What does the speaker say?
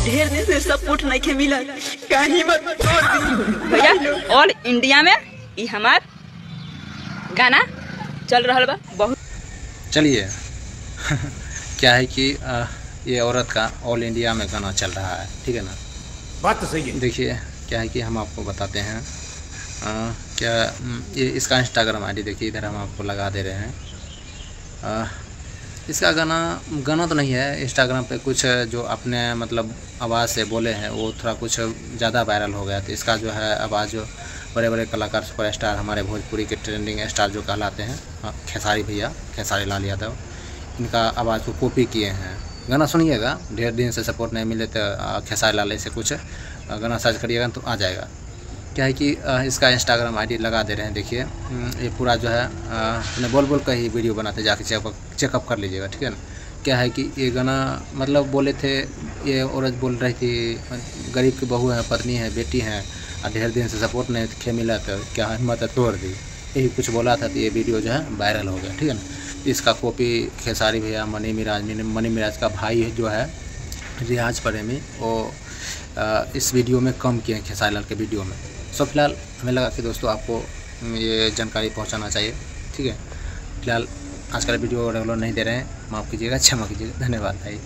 ढेर दिन से सपोर्ट नहीं के मिला, कहीं मत तोड़ दी भैया। ऑल इंडिया में ये हमार गाना चल रहा बा बहुत। चलिए क्या है कि ये औरत का ऑल इंडिया में गाना चल रहा है, ठीक है ना। बात तो सही है। देखिए क्या है कि हम आपको बताते हैं क्या ये इसका इंस्टाग्राम आईडी देखिए, इधर हम आपको लगा दे रहे हैं। इसका गाना तो नहीं है, इंस्टाग्राम पे कुछ जो अपने मतलब आवाज़ से बोले हैं वो थोड़ा कुछ ज़्यादा वायरल हो गया। तो इसका जो है आवाज़ जो बड़े बड़े कलाकार सुपरस्टार हमारे भोजपुरी के ट्रेंडिंग स्टार जो कहलाते हैं खेसारी भैया, खेसारी लाल यादव, इनका आवाज़ को कॉपी किए हैं। गाना सुनिएगा, ढेर दिन से सपोर्ट नहीं मिले तो खेसारी लाल से कुछ गाना सर्च करिएगा तो आ जाएगा। क्या है कि इसका इंस्टाग्राम आईडी लगा दे रहे हैं। देखिए ये पूरा जो है अपने बोल का ही वीडियो बनाते, जाके चेकअप कर लीजिएगा, ठीक है ना। क्या है कि ये गाना मतलब बोले थे, ये औरत बोल रही थी गरीब की बहू है, पत्नी है, बेटी है, और ढेर दिन से सपोर्ट नहीं खे मिला तो क्या हिम्मत तोड़ दी, यही कुछ बोला था। तो ये वीडियो जो है वायरल हो गया, ठीक है ना। इसका कॉपी खेसारी भैया, मनी मिराज का भाई जो है रियाज प्रेमी, वो इस वीडियो में कम किए हैं खेसारी लाल के वीडियो में। सो फिलहाल हमें लगा कि दोस्तों आपको ये जानकारी पहुंचाना चाहिए, ठीक है। फिलहाल आज का वीडियो रेगुलर नहीं दे रहे हैं, माफ़ कीजिएगा, क्षमा कीजिएगा, धन्यवाद भाई।